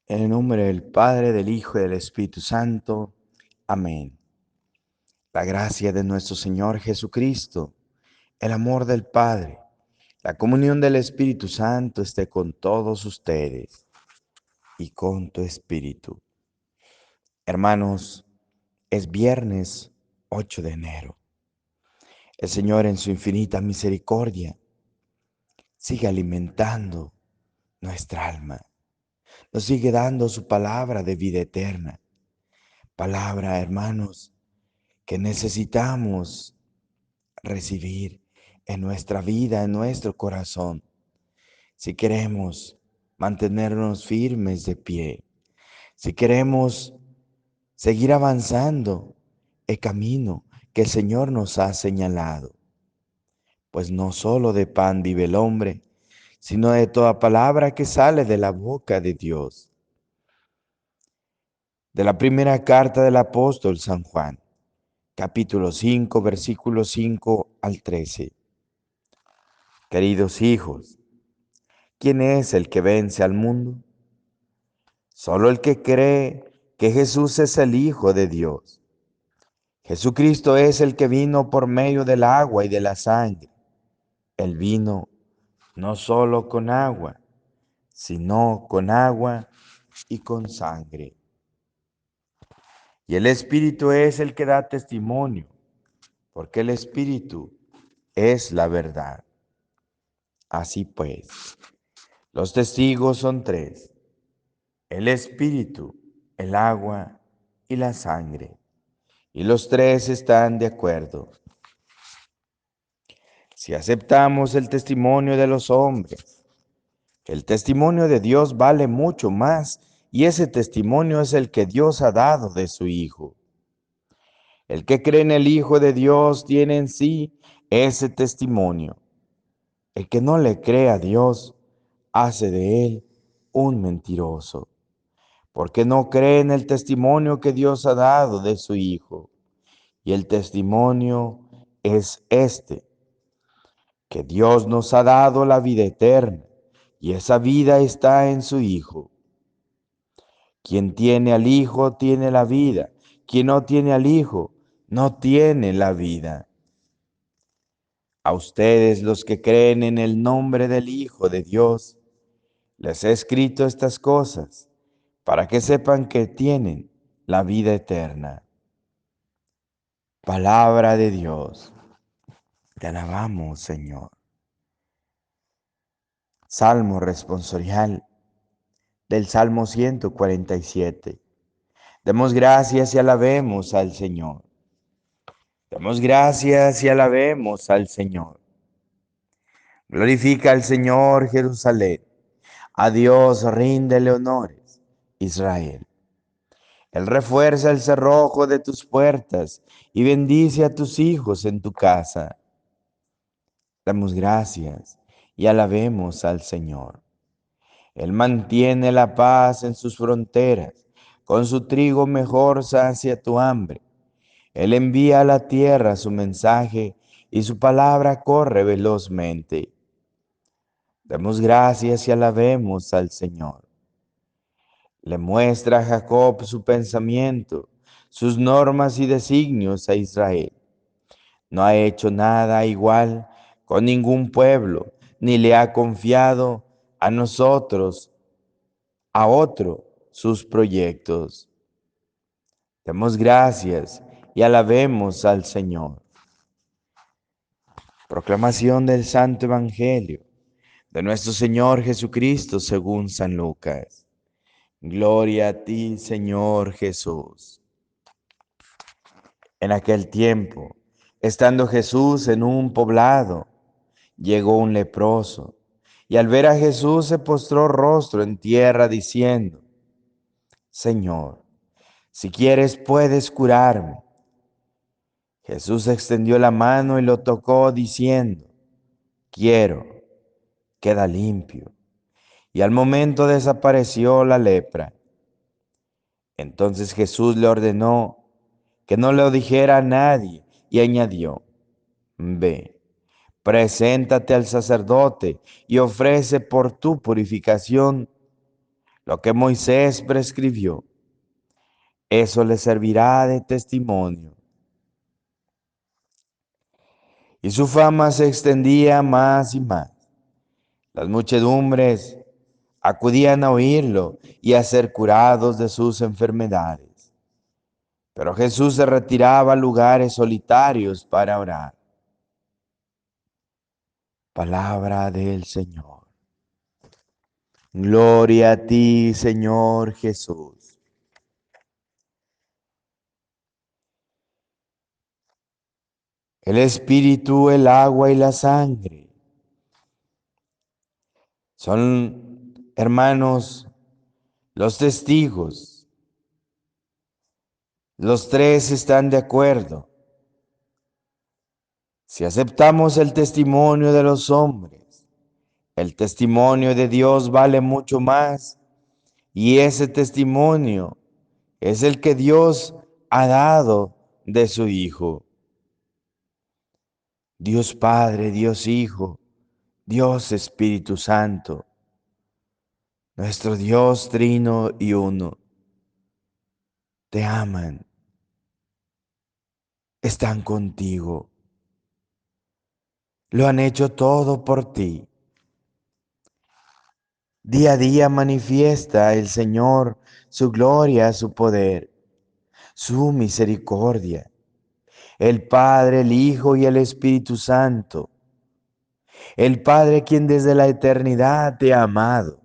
En el nombre del Padre, del Hijo y del Espíritu Santo. Amén. La gracia de nuestro Señor Jesucristo, el amor del Padre, la comunión del Espíritu Santo esté con todos ustedes y con tu espíritu. Hermanos, es viernes 8 de enero. El Señor en su infinita misericordia sigue alimentando nuestra alma. Nos sigue dando su palabra de vida eterna. Palabra, hermanos, que necesitamos recibir en nuestra vida, en nuestro corazón, si queremos mantenernos firmes de pie, si queremos seguir avanzando el camino que el Señor nos ha señalado. Pues no solo de pan vive el hombre, sino de toda palabra que sale de la boca de Dios. De la primera carta del apóstol San Juan, capítulo 5, versículos 5 al 13. Queridos hijos, ¿quién es el que vence al mundo? Solo el que cree que Jesús es el Hijo de Dios. Jesucristo es el que vino por medio del agua y de la sangre. Él vino no solo con agua, sino con agua y con sangre. Y el Espíritu es el que da testimonio, porque el Espíritu es la verdad. Así pues, los testigos son tres: el Espíritu, el agua y la sangre. Y los tres están de acuerdo. Si aceptamos el testimonio de los hombres, el testimonio de Dios vale mucho más, y ese testimonio es el que Dios ha dado de su Hijo. El que cree en el Hijo de Dios tiene en sí ese testimonio. El que no le cree a Dios hace de él un mentiroso, porque no cree en el testimonio que Dios ha dado de su Hijo. Y el testimonio es este: que Dios nos ha dado la vida eterna, y esa vida está en su Hijo. Quien tiene al Hijo tiene la vida. Quien no tiene al Hijo no tiene la vida. A ustedes, los que creen en el nombre del Hijo de Dios, les he escrito estas cosas para que sepan que tienen la vida eterna. Palabra de Dios. Te alabamos, Señor. Salmo responsorial del Salmo 147. Demos gracias y alabemos al Señor. Demos gracias y alabemos al Señor. Glorifica al Señor, Jerusalén. A Dios ríndele honores, Israel. Él refuerza el cerrojo de tus puertas y bendice a tus hijos en tu casa. Demos gracias y alabemos al Señor. Él mantiene la paz en sus fronteras. Con su trigo mejor sacia tu hambre. Él envía a la tierra su mensaje y su palabra corre velozmente. Demos gracias y alabemos al Señor. Le muestra a Jacob su pensamiento, sus normas y designios a Israel. No ha hecho nada igual con ningún pueblo, ni le ha confiado a nosotros, a otro, sus proyectos. Demos gracias y alabemos al Señor. Proclamación del Santo Evangelio de nuestro Señor Jesucristo según San Lucas. Gloria a ti, Señor Jesús. En aquel tiempo, estando Jesús en un poblado, llegó un leproso, y al ver a Jesús se postró rostro en tierra diciendo: Señor, si quieres puedes curarme. Jesús extendió la mano y lo tocó diciendo: quiero, queda limpio. Y al momento desapareció la lepra. Entonces Jesús le ordenó que no lo dijera a nadie y añadió: ve, preséntate al sacerdote y ofrece por tu purificación lo que Moisés prescribió. Eso les servirá de testimonio. Y su fama se extendía más y más. Las muchedumbres acudían a oírlo y a ser curados de sus enfermedades. Pero Jesús se retiraba a lugares solitarios para orar. Palabra del Señor. Gloria a ti, Señor Jesús. El Espíritu, el agua y la sangre son, hermanos, los testigos. Los tres están de acuerdo. Si aceptamos el testimonio de los hombres, el testimonio de Dios vale mucho más, y ese testimonio es el que Dios ha dado de su Hijo. Dios Padre, Dios Hijo, Dios Espíritu Santo, nuestro Dios trino y uno, te aman, están contigo, lo han hecho todo por ti. Día a día manifiesta el Señor su gloria, su poder, su misericordia. El Padre, el Hijo y el Espíritu Santo. El Padre quien desde la eternidad te ha amado.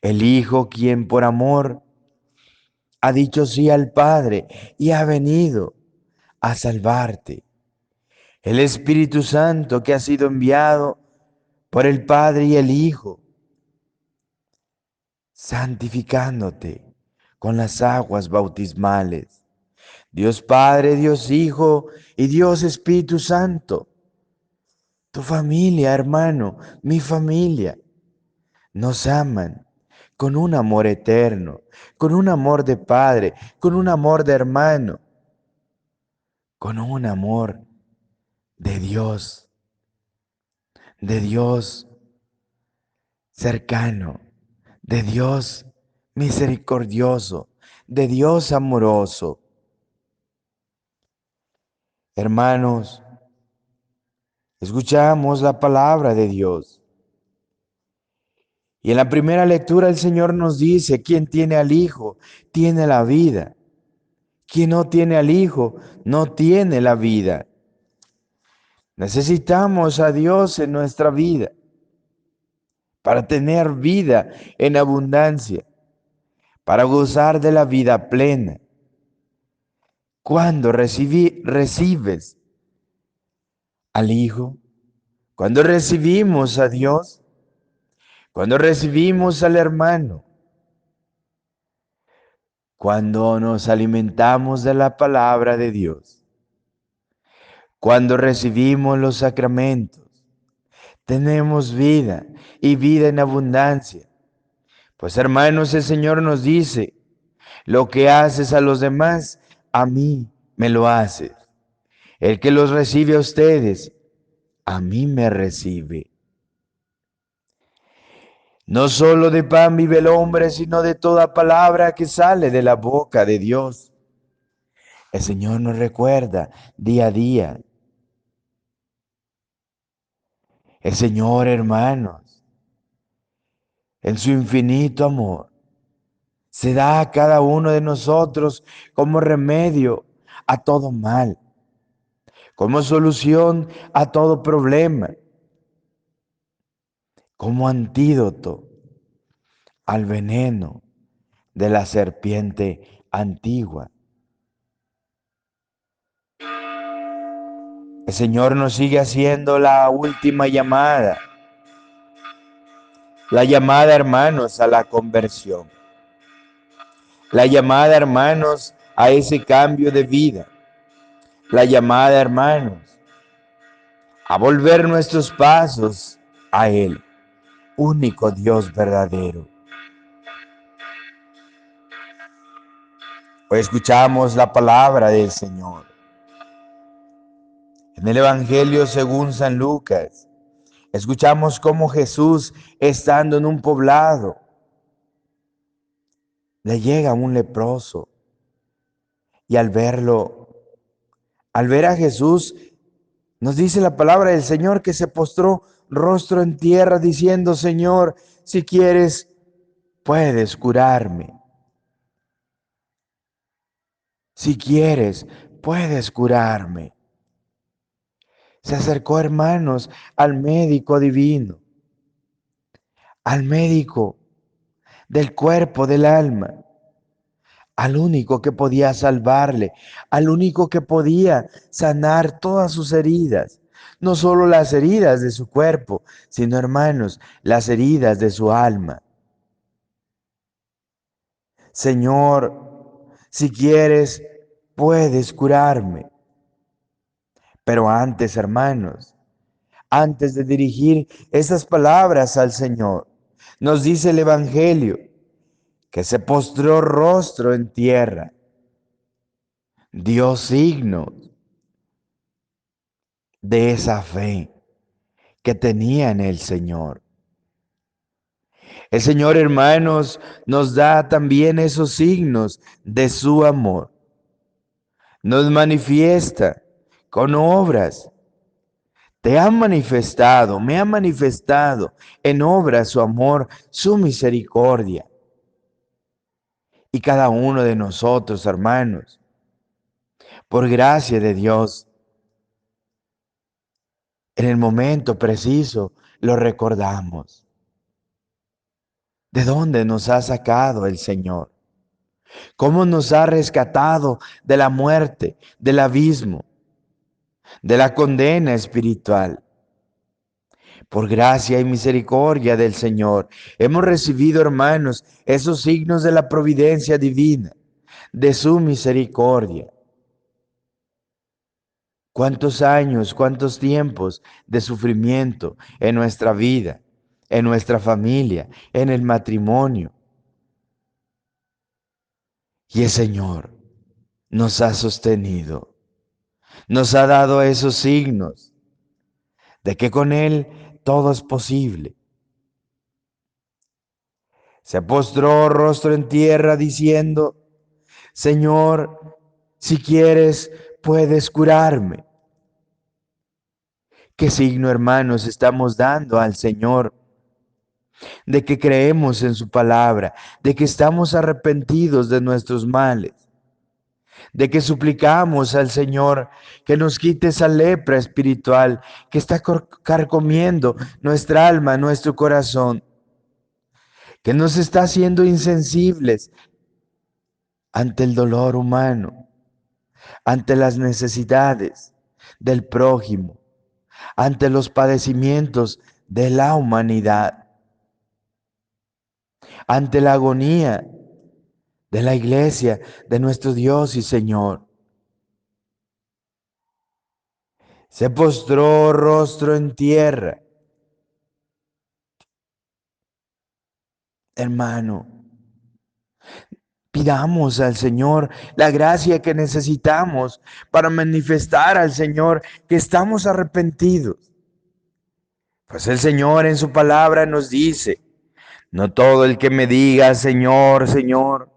El Hijo quien por amor ha dicho sí al Padre y ha venido a salvarte. El Espíritu Santo que ha sido enviado por el Padre y el Hijo, santificándote con las aguas bautismales. Dios Padre, Dios Hijo y Dios Espíritu Santo. Tu familia, hermano, mi familia, nos aman con un amor eterno, con un amor de padre, con un amor de hermano, con un amor de Dios cercano, de Dios misericordioso, de Dios amoroso. Hermanos, escuchamos la palabra de Dios. Y en la primera lectura el Señor nos dice, quien tiene al Hijo, tiene la vida. Quien no tiene al Hijo, no tiene la vida. Necesitamos a Dios en nuestra vida para tener vida en abundancia, para gozar de la vida plena. Cuando recibes al Hijo, cuando recibimos a Dios, cuando recibimos al hermano, cuando nos alimentamos de la palabra de Dios, cuando recibimos los sacramentos, tenemos vida y vida en abundancia. Pues hermanos, el Señor nos dice, lo que haces a los demás, a mí me lo haces. El que los recibe a ustedes, a mí me recibe. No solo de pan vive el hombre, sino de toda palabra que sale de la boca de Dios. El Señor nos recuerda día a día. El Señor, hermanos, en su infinito amor, se da a cada uno de nosotros como remedio a todo mal, como solución a todo problema, como antídoto al veneno de la serpiente antigua. El Señor nos sigue haciendo la última llamada, la llamada, hermanos, a la conversión, la llamada, hermanos, a ese cambio de vida, la llamada, hermanos, a volver nuestros pasos a Él, único Dios verdadero. Hoy escuchamos la palabra del Señor. En el Evangelio según San Lucas, escuchamos cómo Jesús, estando en un poblado, le llega un leproso y al ver a Jesús, nos dice la palabra del Señor que se postró rostro en tierra diciendo, Señor, si quieres, puedes curarme. Si quieres, puedes curarme. Se acercó, hermanos, al médico divino, al médico del cuerpo, del alma, al único que podía salvarle, al único que podía sanar todas sus heridas. No solo las heridas de su cuerpo, sino, hermanos, las heridas de su alma. Señor, si quieres, puedes curarme. Pero antes, hermanos, antes de dirigir esas palabras al Señor, nos dice el Evangelio que se postró rostro en tierra, dio signos de esa fe que tenía en el Señor. El Señor, hermanos, nos da también esos signos de su amor. Nos manifiesta con obras. Te ha manifestado, me ha manifestado en obras su amor, su misericordia. Y cada uno de nosotros, hermanos, por gracia de Dios, en el momento preciso lo recordamos. ¿De dónde nos ha sacado el Señor? ¿Cómo nos ha rescatado de la muerte, del abismo, de la condena espiritual? Por gracia y misericordia del Señor, hemos recibido, hermanos, esos signos de la providencia divina, de su misericordia. ¿Cuántos años, cuántos tiempos de sufrimiento en nuestra vida, en nuestra familia, en el matrimonio? Y el Señor nos ha sostenido, nos ha dado esos signos de que con Él todo es posible. Se postró rostro en tierra diciendo, Señor, si quieres, puedes curarme. ¿Qué signo, hermanos, estamos dando al Señor? De que creemos en su palabra, de que estamos arrepentidos de nuestros males, de que suplicamos al Señor que nos quite esa lepra espiritual que está carcomiendo nuestra alma, nuestro corazón, que nos está haciendo insensibles ante el dolor humano, ante las necesidades del prójimo, ante los padecimientos de la humanidad, ante la agonía de la iglesia, de nuestro Dios y Señor. Se postró rostro en tierra. Hermano, pidamos al Señor la gracia que necesitamos para manifestar al Señor que estamos arrepentidos. Pues el Señor en su palabra nos dice, no todo el que me diga Señor, Señor,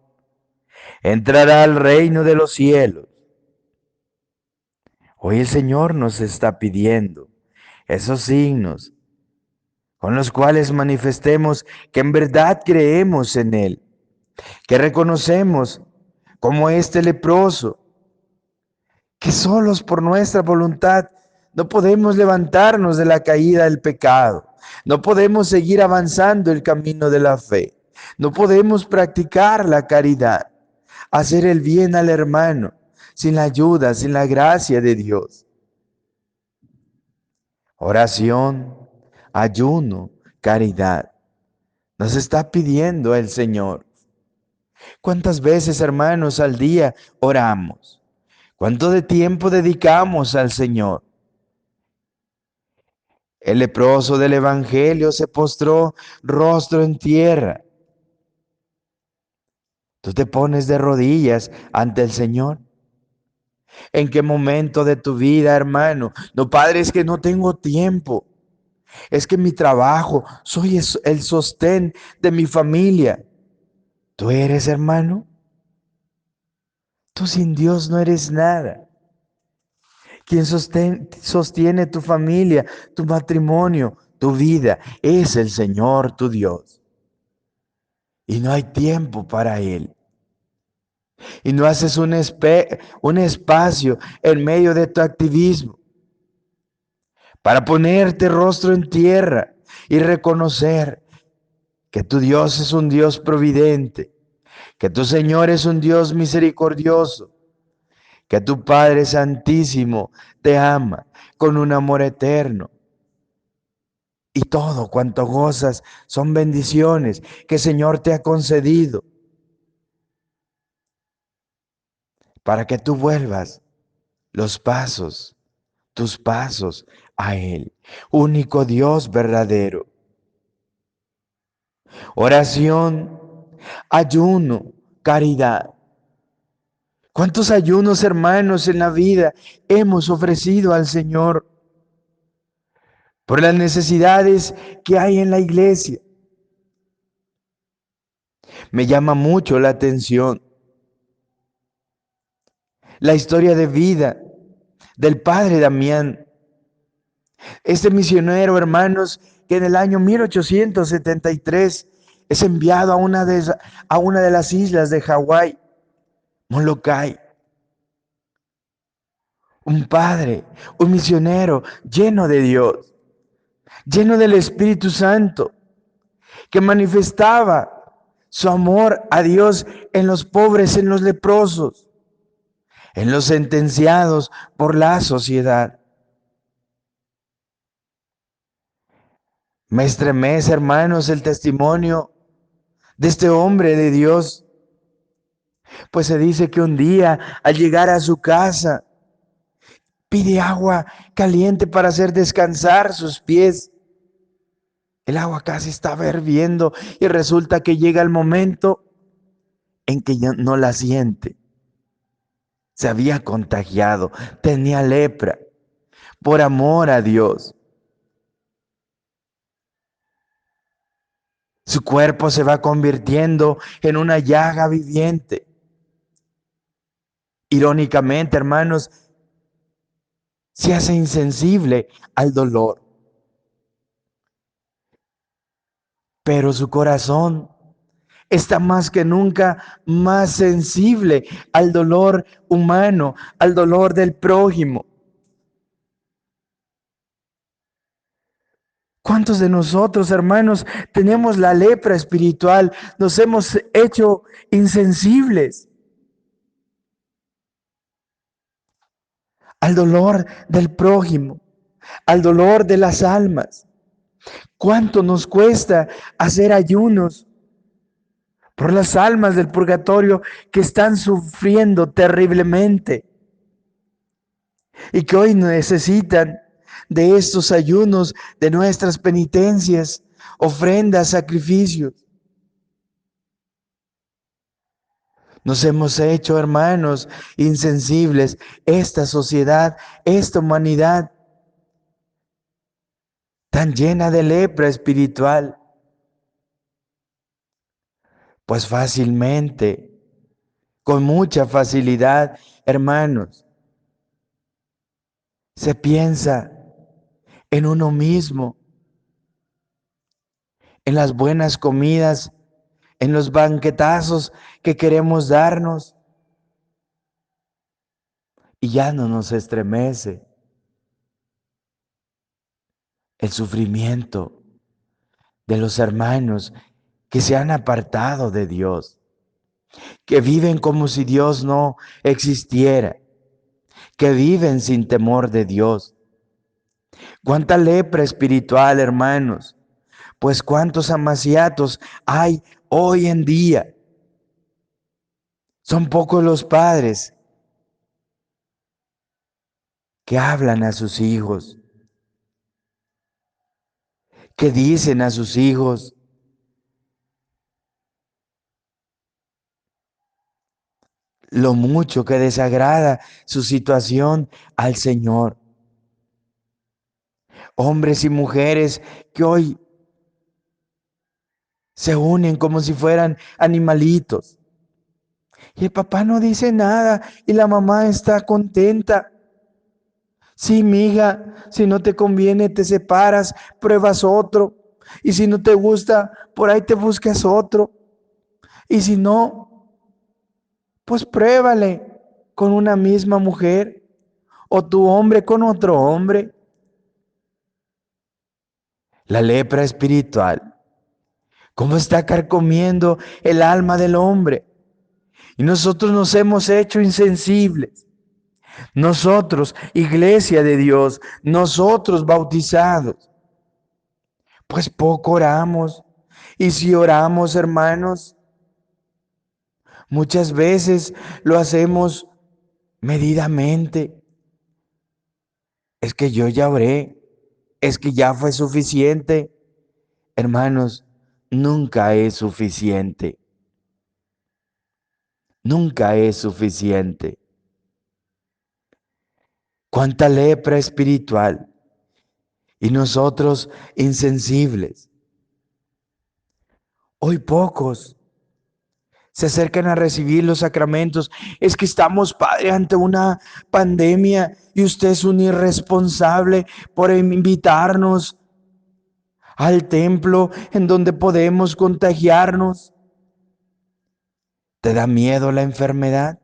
entrará al reino de los cielos. Hoy el Señor nos está pidiendo esos signos con los cuales manifestemos que en verdad creemos en Él, que reconocemos como este leproso, que solos por nuestra voluntad no podemos levantarnos de la caída del pecado, no podemos seguir avanzando el camino de la fe, no podemos practicar la caridad, hacer el bien al hermano, sin la ayuda, sin la gracia de Dios. Oración, ayuno, caridad. Nos está pidiendo el Señor. ¿Cuántas veces, hermanos, al día oramos? ¿Cuánto de tiempo dedicamos al Señor? El leproso del Evangelio se postró rostro en tierra. ¿Tú te pones de rodillas ante el Señor? ¿En qué momento de tu vida, hermano? No, Padre, es que no tengo tiempo. Es que mi trabajo, soy el sostén de mi familia. ¿Tú eres hermano? Tú sin Dios no eres nada. Quien sostiene tu familia, tu matrimonio, tu vida, es el Señor tu Dios. Y no hay tiempo para Él. Y no haces un espacio en medio de tu activismo para ponerte rostro en tierra y reconocer que tu Dios es un Dios providente, que tu Señor es un Dios misericordioso, que tu Padre Santísimo te ama con un amor eterno. Y todo cuanto gozas son bendiciones que el Señor te ha concedido para que tú vuelvas los pasos, tus pasos a Él, único Dios verdadero. Oración, ayuno, caridad. ¿Cuántos ayunos, hermanos, en la vida hemos ofrecido al Señor por las necesidades que hay en la iglesia? Me llama mucho la atención la historia de vida del padre Damián, este misionero, hermanos, que en el año 1873 es enviado a una de las islas de Hawái, Molokai. Un padre, un misionero lleno de Dios, lleno del Espíritu Santo, que manifestaba su amor a Dios en los pobres, en los leprosos, en los sentenciados por la sociedad. Me estremece, hermanos, el testimonio de este hombre de Dios, pues se dice que un día al llegar a su casa pide agua caliente para hacer descansar sus pies. El agua casi estaba hirviendo y resulta que llega el momento en que ya no la siente. Se había contagiado, tenía lepra, por amor a Dios. Su cuerpo se va convirtiendo en una llaga viviente. Irónicamente, hermanos, se hace insensible al dolor. Pero su corazón está más que nunca más sensible al dolor humano, al dolor del prójimo. ¿Cuántos de nosotros, hermanos, tenemos la lepra espiritual? Nos hemos hecho insensibles al dolor del prójimo, al dolor de las almas. ¿Cuánto nos cuesta hacer ayunos por las almas del purgatorio que están sufriendo terriblemente y que hoy necesitan de estos ayunos, de nuestras penitencias, ofrendas, sacrificios? Nos hemos hecho, hermanos, insensibles. Esta sociedad, esta humanidad tan llena de lepra espiritual, pues fácilmente, con mucha facilidad, hermanos, se piensa en uno mismo, en las buenas comidas, en los banquetazos que queremos darnos, y ya no nos estremece el sufrimiento de los hermanos que se han apartado de Dios, que viven como si Dios no existiera, que viven sin temor de Dios. Cuánta lepra espiritual, hermanos, pues cuántos amaciatos hay hoy en día. Son pocos los padres que hablan a sus hijos, que dicen a sus hijos lo mucho que desagrada su situación al Señor. Hombres y mujeres que hoy Se unen como si fueran animalitos. Y el papá no dice nada y la mamá está contenta. Sí, mija, si no te conviene, te separas, pruebas otro. Y si no te gusta, por ahí te buscas otro. Y si no, pues pruébale con una misma mujer o tu hombre con otro hombre. La lepra espiritual, cómo está carcomiendo el alma del hombre. Y nosotros nos hemos hecho insensibles. Nosotros, iglesia de Dios, nosotros bautizados, pues poco oramos. Y si oramos, hermanos, muchas veces lo hacemos medidamente. Es que yo ya oré, es que ya fue suficiente. Hermanos, nunca es suficiente. Nunca es suficiente. Cuánta lepra espiritual y nosotros insensibles. Hoy pocos se acercan a recibir los sacramentos. Es que estamos, Padre, ante una pandemia y usted es un irresponsable por invitarnos al templo en donde podemos contagiarnos. ¿Te da miedo la enfermedad?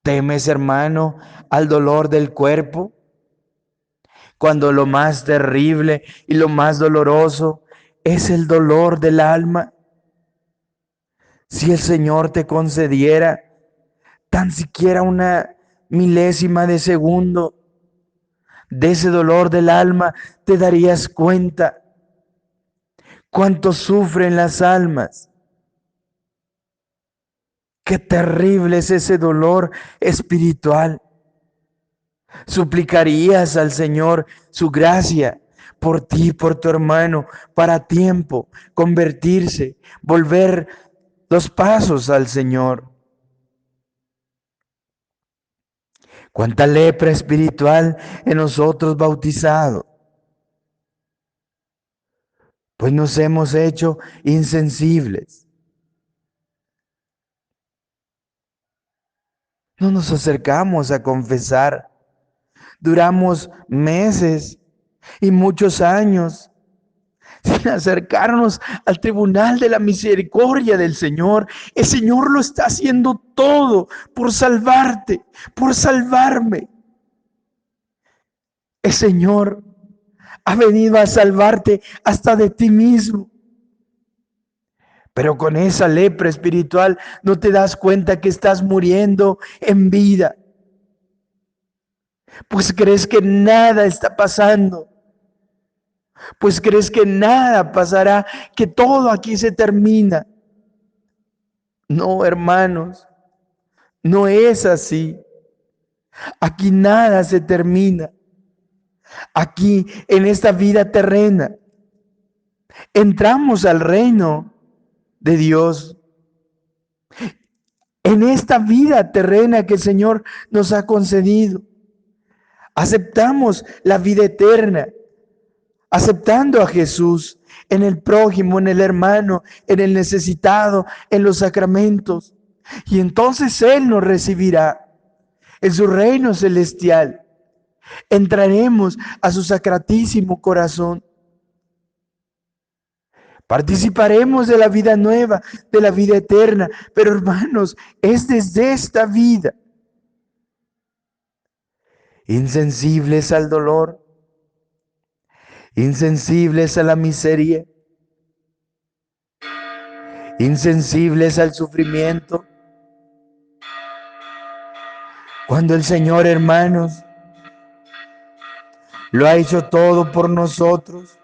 ¿Temes, hermano, al dolor del cuerpo? Cuando lo más terrible y lo más doloroso es el dolor del alma. Si el Señor te concediera tan siquiera una milésima de segundo de ese dolor del alma, te darías cuenta cuánto sufren las almas. Qué terrible es ese dolor espiritual. Suplicarías al Señor su gracia por ti, por tu hermano, para tiempo, convertirse, volver los pasos al Señor. Cuánta lepra espiritual en nosotros bautizados, pues nos hemos hecho insensibles. No nos acercamos a confesar. Duramos meses y muchos años sin acercarnos al tribunal de la misericordia del Señor. El Señor lo está haciendo todo por salvarte, por salvarme. El Señor ha venido a salvarte hasta de ti mismo. Pero con esa lepra espiritual no te das cuenta que estás muriendo en vida. Pues crees que nada está pasando. Pues crees que nada pasará, que todo aquí se termina. No, hermanos, no es así. Aquí nada se termina. Aquí, en esta vida terrena, entramos al reino de Dios. En esta vida terrena que el Señor nos ha concedido, aceptamos la vida eterna, aceptando a Jesús en el prójimo, en el hermano, en el necesitado, en los sacramentos. Y entonces Él nos recibirá en su reino celestial. Entraremos a su sacratísimo corazón. Participaremos de la vida nueva, de la vida eterna. Pero hermanos, es desde esta vida. Insensibles al dolor, insensibles a la miseria, insensibles al sufrimiento. Cuando el Señor, hermanos, lo ha hecho todo por nosotros.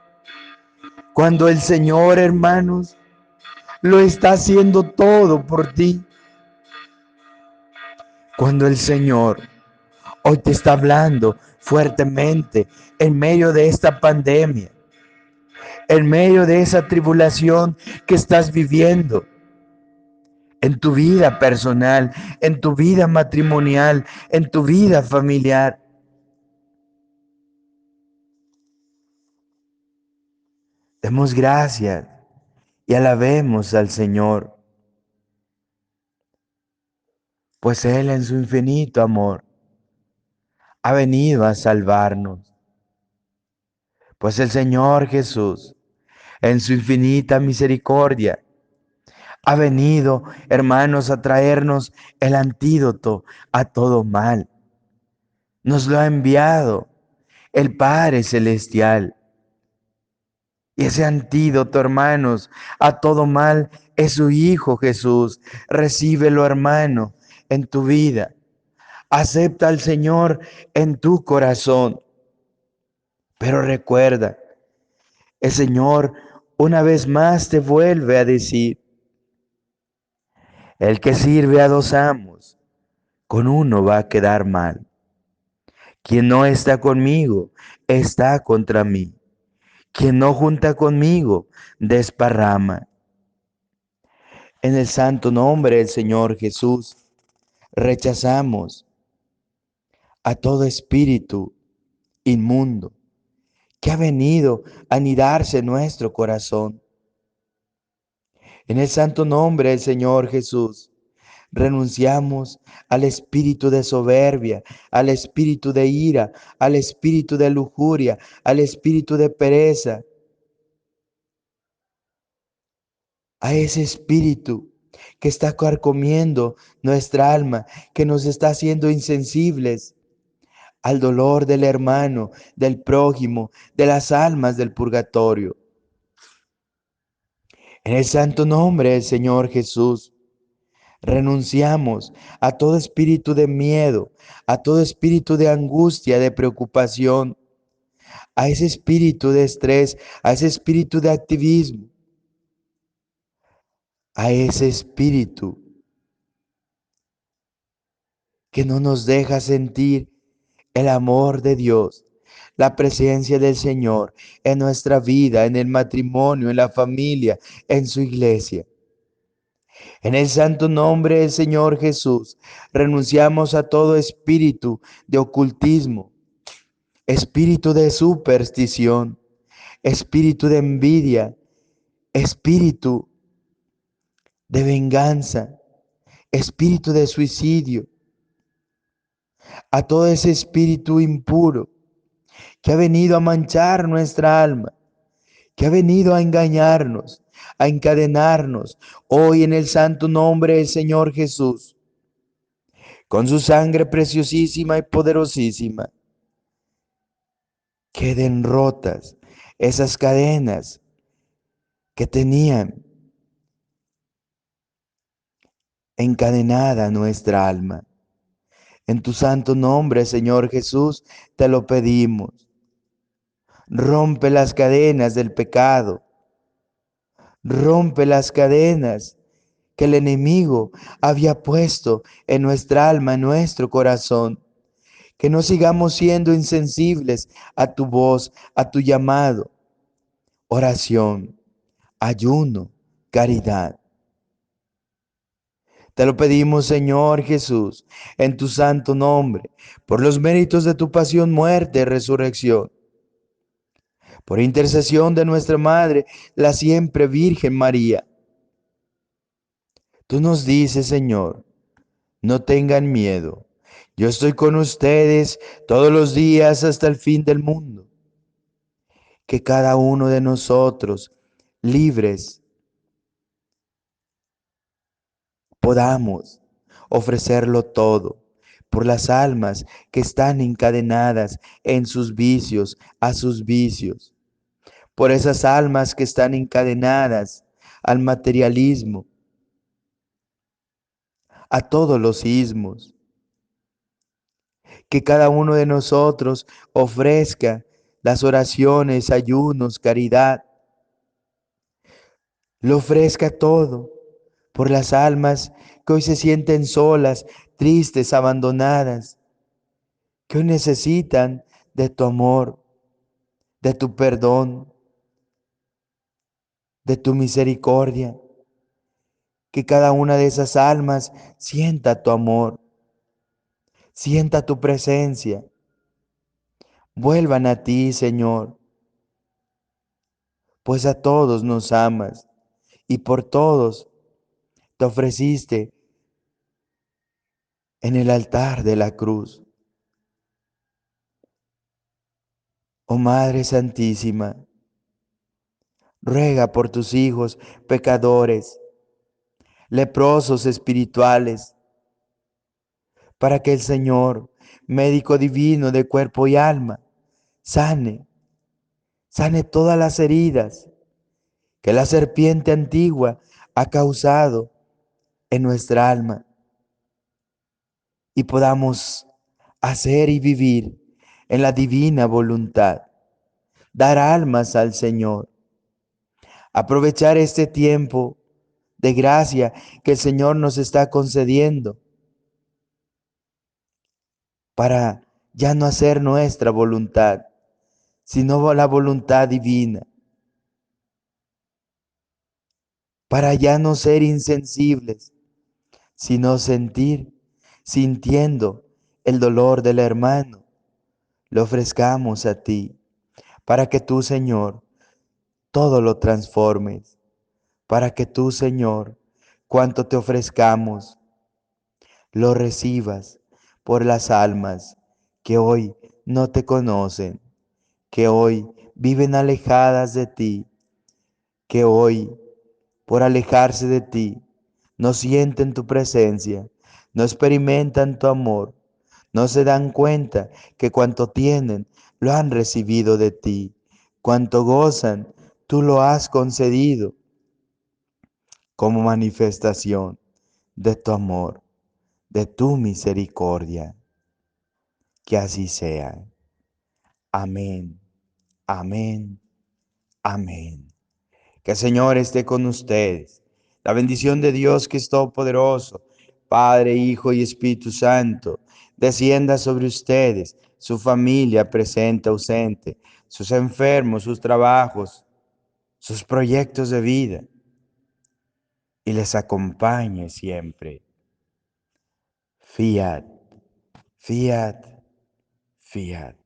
Cuando el Señor, hermanos, lo está haciendo todo por ti. Cuando el Señor hoy te está hablando fuertemente en medio de esta pandemia, en medio de esa tribulación que estás viviendo, en tu vida personal, en tu vida matrimonial, en tu vida familiar. Demos gracias y alabemos al Señor, pues Él en su infinito amor ha venido a salvarnos. Pues el Señor Jesús, en su infinita misericordia, ha venido, hermanos, a traernos el antídoto a todo mal. Nos lo ha enviado el Padre Celestial. Y ese antídoto, hermanos, a todo mal es su Hijo Jesús. Recíbelo, hermano, en tu vida. Acepta al Señor en tu corazón. Pero recuerda, el Señor una vez más te vuelve a decir, el que sirve a dos amos, con uno va a quedar mal. Quien no está conmigo, está contra mí. Quien no junta conmigo, desparrama. En el santo nombre del Señor Jesús, rechazamos a todo espíritu inmundo que ha venido a anidarse en nuestro corazón. En el santo nombre del Señor Jesús, renunciamos al espíritu de soberbia, al espíritu de ira, al espíritu de lujuria, al espíritu de pereza, a ese espíritu que está carcomiendo nuestra alma, que nos está haciendo insensibles al dolor del hermano, del prójimo, de las almas del purgatorio. En el santo nombre del Señor Jesús, renunciamos a todo espíritu de miedo, a todo espíritu de angustia, de preocupación, a ese espíritu de estrés, a ese espíritu de activismo, a ese espíritu que no nos deja sentir el amor de Dios, la presencia del Señor en nuestra vida, en el matrimonio, en la familia, en su iglesia. En el santo nombre del Señor Jesús, renunciamos a todo espíritu de ocultismo, espíritu de superstición, espíritu de envidia, espíritu de venganza, espíritu de suicidio, a todo ese espíritu impuro que ha venido a manchar nuestra alma, que ha venido a engañarnos, a encadenarnos. Hoy en el santo nombre del Señor Jesús, con su sangre preciosísima y poderosísima, queden rotas esas cadenas que tenían encadenada nuestra alma. En tu santo nombre, Señor Jesús, te lo pedimos. Rompe las cadenas del pecado. Rompe las cadenas que el enemigo había puesto en nuestra alma, en nuestro corazón. Que no sigamos siendo insensibles a tu voz, a tu llamado. Oración, ayuno, caridad. Te lo pedimos, Señor Jesús, en tu santo nombre, por los méritos de tu pasión, muerte y resurrección, por intercesión de nuestra Madre, la siempre Virgen María. Tú nos dices, Señor, no tengan miedo. Yo estoy con ustedes todos los días hasta el fin del mundo. Que cada uno de nosotros, libres, podamos ofrecerlo todo por las almas que están encadenadas en sus vicios, a sus vicios, por esas almas que están encadenadas al materialismo, a todos los ismos, que cada uno de nosotros ofrezca las oraciones, ayunos, caridad, lo ofrezca todo por las almas que hoy se sienten solas, tristes, abandonadas, que hoy necesitan de tu amor, de tu perdón, de tu misericordia. Que cada una de esas almas sienta tu amor, sienta tu presencia. Vuelvan a ti, Señor, pues a todos nos amas y por todos te ofreciste en el altar de la cruz. Oh Madre Santísima, ruega por tus hijos pecadores, leprosos espirituales, para que el Señor, médico divino de cuerpo y alma, sane, sane todas las heridas que la serpiente antigua ha causado en nuestra alma y podamos hacer y vivir en la divina voluntad, dar almas al Señor, aprovechar este tiempo de gracia que el Señor nos está concediendo para ya no hacer nuestra voluntad, sino la voluntad divina, para ya no ser insensibles, sino sintiendo el dolor del hermano, lo ofrezcamos a ti, para que tú, Señor, todo lo transformes, para que tú, Señor, cuanto te ofrezcamos, lo recibas por las almas que hoy no te conocen, que hoy viven alejadas de ti, que hoy, por alejarse de ti, no sienten tu presencia, no experimentan tu amor, no se dan cuenta que cuanto tienen lo han recibido de ti, cuanto gozan tú lo has concedido como manifestación de tu amor, de tu misericordia. Que así sea. Amén, amén, amén. Que el Señor esté con ustedes. La bendición de Dios que es todopoderoso, Padre, Hijo y Espíritu Santo, descienda sobre ustedes, su familia presente, ausente, sus enfermos, sus trabajos, sus proyectos de vida, y les acompañe siempre. Fiat, fiat, fiat.